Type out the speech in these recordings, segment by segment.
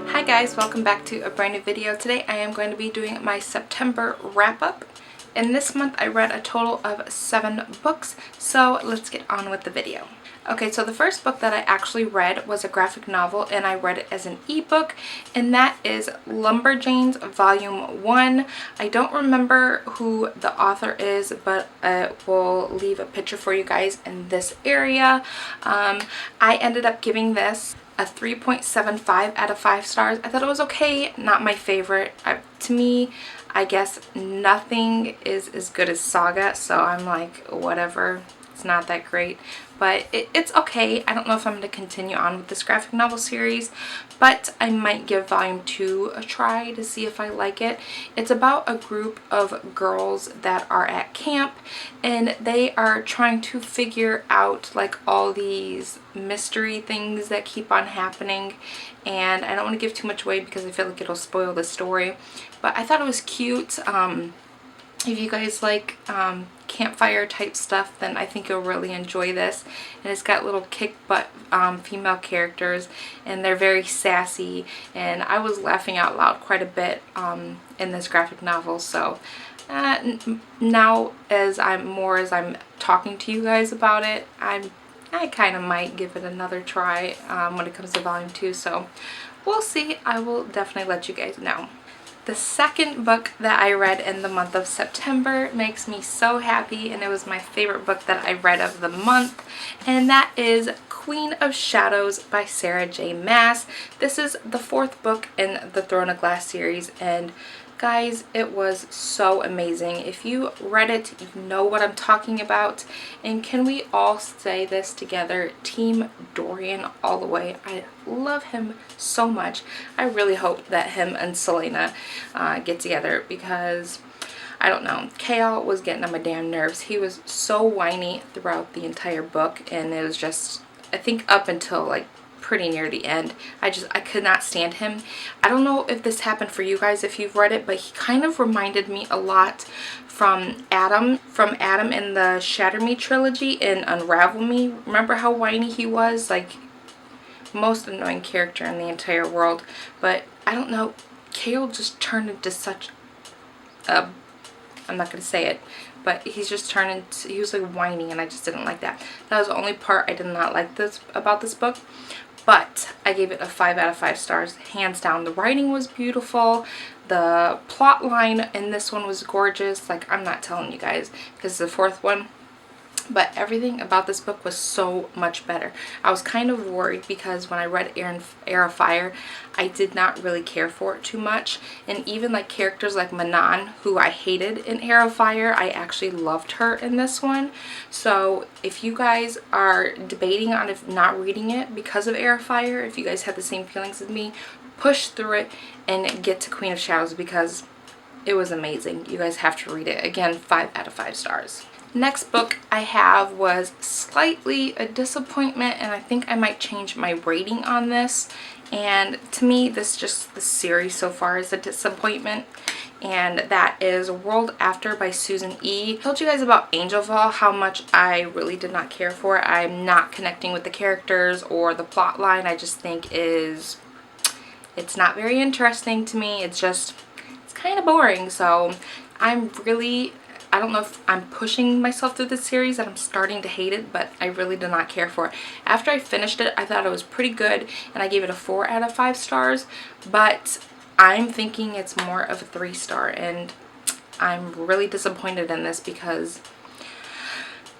Hi guys, welcome back to a brand new video. Today I am going to be doing my September wrap-up. And this month I read a total of 7 books, so let's get on with the video. Okay, so the first book that I actually read was a graphic novel, and I read it as an ebook, and that is Lumberjanes Volume 1. I don't remember who the author is, but I will leave a picture for you guys in this area. I ended up giving this a 3.75 out of 5 stars. I thought it was okay, not my favorite. To me, I guess nothing is as good as Saga, so I'm like, whatever. It's not that great, but it's okay. I don't know if I'm going to continue on with this graphic novel series, but I might give volume 2 a try to see if I like it. It's about a group of girls that are at camp, and they are trying to figure out like all these mystery things that keep on happening, and I don't want to give too much away because I feel like it'll spoil the story, but I thought it was cute. If you guys like campfire type stuff, then I think you'll really enjoy this. And it's got little kick butt female characters, and they're very sassy, and I was laughing out loud quite a bit in this graphic novel. So now as I'm talking to you guys about it, I kind of might give it another try when it comes to volume 2, so we'll see. I will definitely let you guys know. The second book that I read in the month of September makes me so happy, and it was my favorite book that I read of the month, and that is Queen of Shadows by Sarah J. Maas. This is the 4th book in the Throne of Glass series, and guys, it was so amazing. If you read it, you know what I'm talking about. And can we all say this together? Team Dorian all the way. I love him so much. I really hope that him and Selena get together, because I don't know, Kale was getting on my damn nerves. He was so whiny throughout the entire book, and it was just, I think up until like pretty near the end, I could not stand him. I don't know if this happened for you guys if you've read it, but he kind of reminded me a lot from Adam in the Shatter Me trilogy and Unravel Me. Remember how whiny he was? Like, most annoying character in the entire world. But I don't know, Kale just turned into such a, I'm not gonna say it, but he's just turned into, he was like whiny, and I just didn't like that. That was the only part I did not like about this book. But I gave it a 5 out of 5 stars, hands down. The writing was beautiful. The plot line in this one was gorgeous. Like, I'm not telling you guys because it's the 4th one. But everything about this book was so much better. I was kind of worried because when I read Air of Fire, I did not really care for it too much. And even like characters like Manon, who I hated in Air of Fire, I actually loved her in this one. So if you guys are debating on if not reading it because of Air of Fire, if you guys have the same feelings as me, push through it and get to Queen of Shadows, because it was amazing. You guys have to read it. Again, 5 out of 5 stars. Next book I have was slightly a disappointment, and I think I might change my rating on this. And to me, the series so far is a disappointment, and that is World After by Susan E. I told you guys about Angel Fall, how much I really did not care for it. I'm not connecting with the characters or the plot line. I just think it's not very interesting to me. It's kind of boring. So I don't know if I'm pushing myself through this series that I'm starting to hate it, but I really did not care for it. After I finished it, I thought it was pretty good, and I gave it a 4 out of 5 stars, but I'm thinking it's more of a 3-star, and I'm really disappointed in this because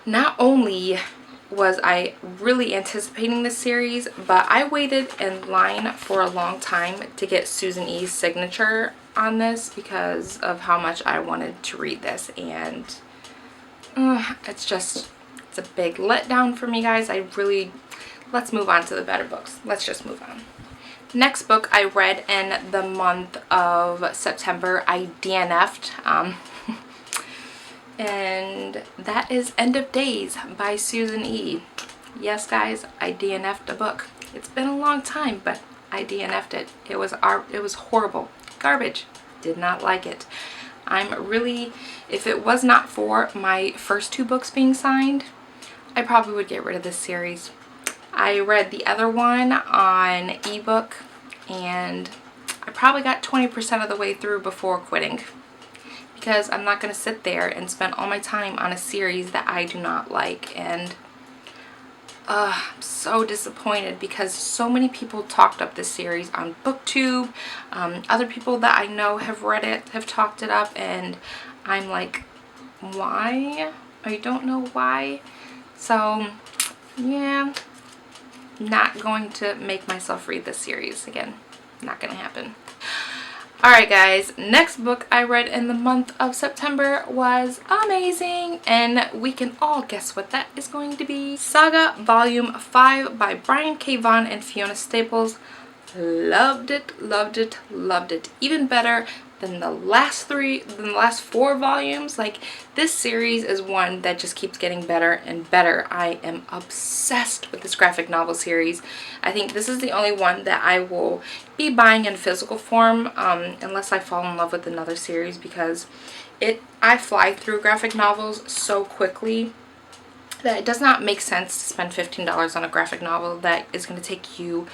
not only was I really anticipating this series, but I waited in line for a long time to get Susan E's signature on this because of how much I wanted to read this, and it's a big letdown for me, guys. Let's move on to the better books. Let's just move on. Next book I read in the month of September, I DNF'd. And that is End of Days by Susan E. Yes, guys, I DNF'd a book. It's been a long time, but I DNF'd it. It was horrible. Garbage. Did not like it. If it was not for my first 2 books being signed, I probably would get rid of this series. I read the other one on ebook and I probably got 20% of the way through before quitting, because I'm not going to sit there and spend all my time on a series that I do not like. And I'm so disappointed because so many people talked up this series on BookTube. Other people that I know have read it have talked it up, and I'm like, why? I don't know why. So yeah, not going to make myself read this series again. Not gonna happen. Alright guys, next book I read in the month of September was amazing, and we can all guess what that is going to be. Saga Volume 5 by Brian K. Vaughan and Fiona Staples. Loved it, loved it, loved it. Even better than the last four volumes. Like, this series is one that just keeps getting better and better. I am obsessed with this graphic novel series. I think this is the only one that I will be buying in physical form, unless I fall in love with another series, because I fly through graphic novels so quickly that it does not make sense to spend $15 on a graphic novel that is going to take you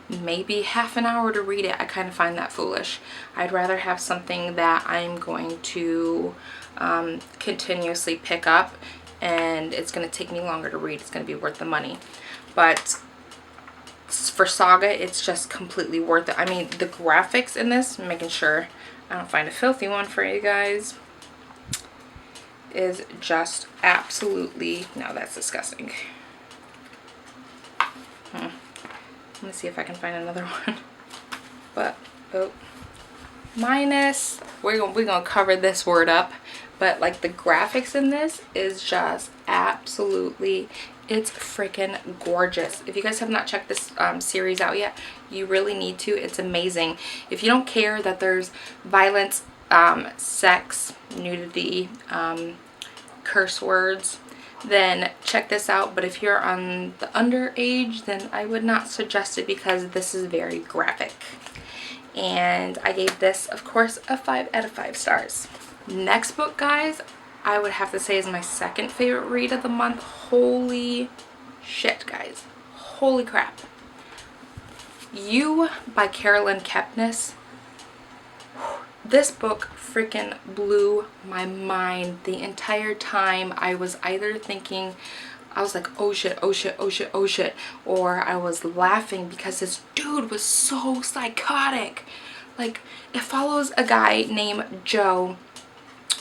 maybe half an hour to read it. I kind of find that foolish. I'd rather have something that I'm going to continuously pick up, and it's going to take me longer to read. It's going to be worth the money. But for Saga, it's just completely worth it. I mean, the graphics in this, making sure I don't find a filthy one for you guys, is just absolutely, no, that's disgusting. Let me see if I can find another one. But, oh, minus, we're gonna cover this word up. But like, the graphics in this is just absolutely, it's freaking gorgeous. If you guys have not checked this series out yet, you really need to. It's amazing. If you don't care that there's violence, sex, nudity, curse words, then check this out. But if you're on the underage, then I would not suggest it, because this is very graphic. And I gave this, of course, a 5 out of 5 stars. Next book, guys, I would have to say is my second favorite read of the month. Holy shit, guys. Holy crap. You by Carolyn Kepnes. This book freaking blew my mind. The entire time I was either thinking, I was like, oh shit, oh shit, oh shit, oh shit, or I was laughing because this dude was so psychotic. Like, it follows a guy named Joe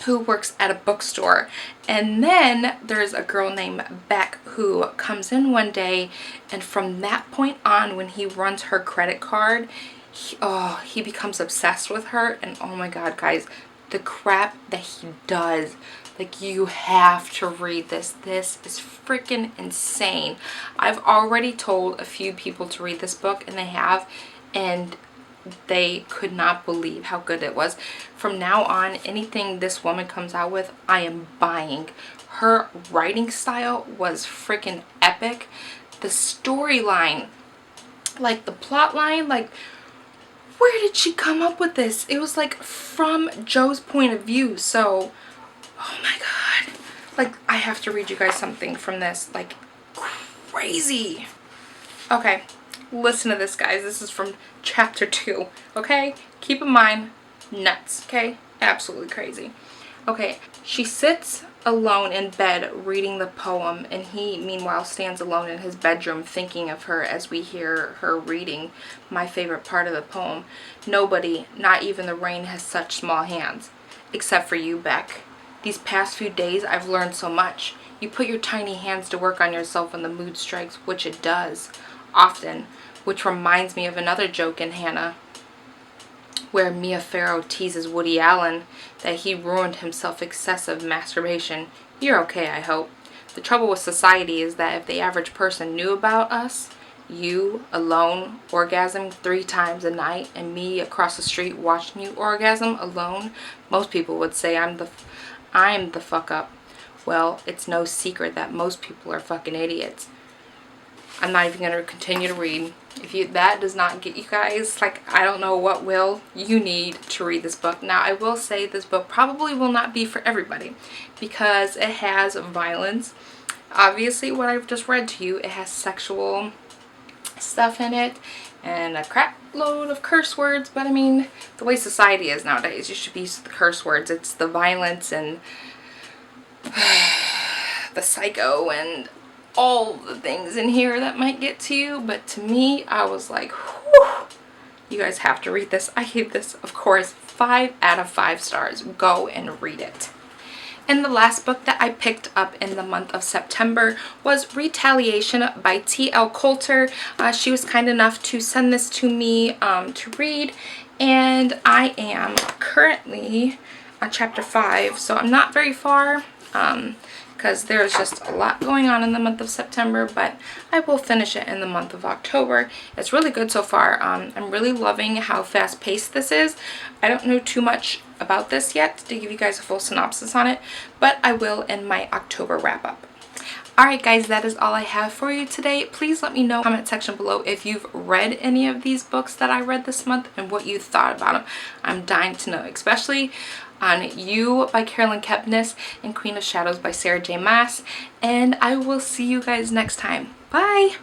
who works at a bookstore, and then there's a girl named Beck who comes in one day, and from that point on, when he runs her credit card, he becomes obsessed with her. And oh my god, guys, the crap that he does, like, you have to read this. This is freaking insane. I've already told a few people to read this book, and they have, and they could not believe how good it was. From now on, anything this woman comes out with, I am buying. Her writing style was freaking epic. The storyline, like the plot line, like, where did she come up with this? It was like from Joe's point of view. So, oh my god, like, I have to read you guys something from this, like, crazy. Okay, listen to this, guys. This is from chapter 2, okay? Keep in mind, nuts, okay? Absolutely crazy. Okay, she sits alone in bed reading the poem, and he meanwhile stands alone in his bedroom thinking of her as we hear her reading my favorite part of the poem. Nobody, not even the rain, has such small hands. Except for you, Beck. These past few days I've learned so much. You put your tiny hands to work on yourself when the mood strikes, which it does, often, which reminds me of another joke in Hannah, where Mia Farrow teases Woody Allen that he ruined himself excessive masturbation. You're okay, I hope. The trouble with society is that if the average person knew about us, you alone orgasm 3 times a night, and me across the street watching you orgasm alone, most people would say I'm the fuck up. Well, it's no secret that most people are fucking idiots. I'm not even going to continue to read. If that does not get you guys, like, I don't know what will. You need to read this book. Now, I will say this book probably will not be for everybody, because it has violence. Obviously, what I've just read to you, it has sexual stuff in it and a crap load of curse words, but I mean, the way society is nowadays, you should be used to the curse words. It's the violence and the psycho and all the things in here that might get to you, but to me, I was like, whew, you guys have to read this. I gave this, of course, 5 out of 5 stars. Go and read it. And the last book that I picked up in the month of September was Retaliation by T.L. Coulter. She was kind enough to send this to me to read, and I am currently on chapter 5, so I'm not very far because there's just a lot going on in the month of September, but I will finish it in the month of October. It's really good so far. I'm really loving how fast-paced this is. I don't know too much about this yet to give you guys a full synopsis on it, but I will in my October wrap-up. Alright guys, that is all I have for you today. Please let me know in the comment section below if you've read any of these books that I read this month and what you thought about them. I'm dying to know, especially on You by Carolyn Kepnes and Queen of Shadows by Sarah J. Maas. And I will see you guys next time. Bye!